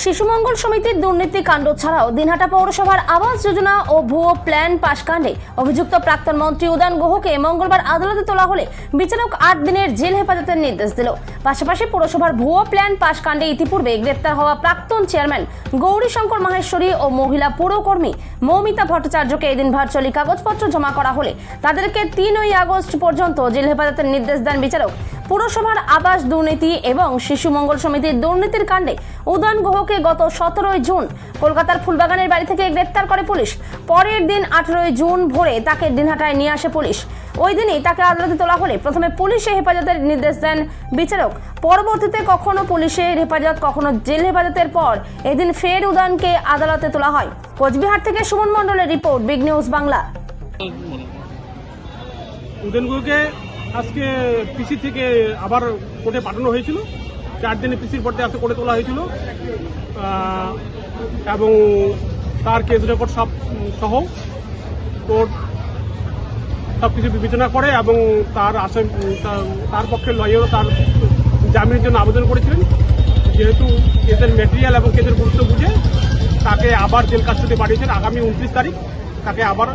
শিশুমঙ্গল সমিতির দুর্নীতি কাণ্ড ছাড়াও দিনহাটা পৌরসভার আবাস যোজনা ও ভুয়ো প্ল্যান পাশ কাণ্ডে অভিযুক্ত প্রাক্তন মন্ত্রী উদয়ন গুহকে মঙ্গলবার আদালতে তোলা হলে বিচারক 8 দিনের জেল হেফাজতের নির্দেশ দিল। পাশাপাশি পৌরসভার ভুয়ো প্ল্যান পাশ কাণ্ডে ইতিপূর্বে গ্রেপ্তার হওয়া প্রাক্তন চেয়ারম্যান গৌরীশঙ্কর মাহেশ্বরী ও মহিলা পুরকর্মী মৌমিতা ভট্টাচার্যকে এদিন ভার্চুয়ালি কাগজপত্র জমা করা হলে তাদেরকে 3 আগস্ট পর্যন্ত জেল হেফাজতের নির্দেশ দেন বিচারক। পুরসভার আবাস দুর্নীতি এবং শিশু মঙ্গল সমিতির দুর্নীতির কাণ্ডে উদয়ন গুহকে গত 17 জুন কলকাতার ফুলবাগানের বাড়ি থেকে গ্রেপ্তার করে পুলিশ। পরের দিন 18 জুন ভোরে তাকে দিনহাটায় নিয়ে আসে পুলিশ। ওই দিনই তাকে আদালতে তোলা হলে প্রথমে পুলিশে হেফাজতের নির্দেশ দেন বিচারক। পরবর্তীতে কখনো পুলিশের হেফাজত কখনো জেল হেফাজতের পর এদিন ফের উদয়নকে আদালতে তোলা হয়। কোচবিহার থেকে সুমন মণ্ডলের report, big news Bangla. Udayan গুহকে আজকে পিসি থেকে আবার কোর্টে পাঠানো হয়েছিল। 4 দিনে পিসির পর আজকে কোর্টে তোলা হয়েছিল এবং তার কেস রেকর্ড সব সহ কোর্ট সব কিছু বিবেচনা করে এবং তার পক্ষে লয়ারও তার জামিনের জন্য আবেদন করেছিলেন। যেহেতু কেসের ম্যাটেরিয়াল এবং কেসের গুরুত্ব বুঝে তাকে আবার জেল কাস্টডি পাঠিয়েছেন। আগামী 29 তারিখ তাকে আবার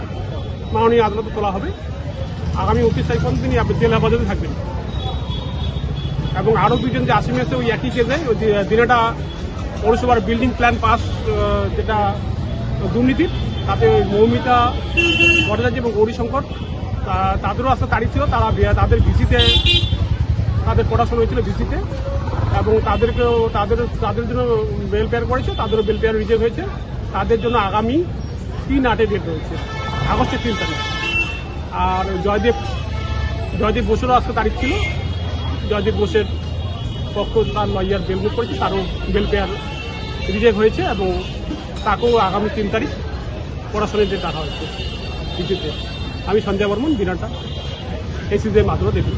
মাননীয় আদালতে তোলা হবে। আগামী 29 তারিখ পর্যন্ত তিনি জেল হেফাজতে থাকবেন এবং আরও 2 জন যে আসামি আছে ওই একই কেসে ওই দিনহাটা পৌরসভার বিল্ডিং প্ল্যান পাস যেটা দুর্নীতির, তাতে মৌমিতা ভট্টাচার্য এবং গৌরীশঙ্কর তাদেরও আজকে তারিখ ছিল। তাদের ভিসিতে তাদের পড়াশোনা হয়েছিল ভিসিতে এবং তাদের জন্য বেল পেয়ার করেছে, তাদেরও বেল পেয়ার রিজেক্ট হয়েছে। তাদের জন্য আগামী 3/8 ডেট রয়েছে, আগস্টের 3 তারিখ। আর জয়দেব বোসেরও আজকে তারিখ ছিল। জয়দেব বোসের পক্ষ তার লয়ার বেল বুক করেছে, তারও বেল পেয়ার রিজেক্ট হয়েছে এবং তাকেও আগামী 3 তারিখ পড়াশোনার ডেট রাখা হয়েছে ভিসিতে। আমি সঞ্জয় বর্মন, দিনহাটা এসিদের মাধ্যমে দেখি।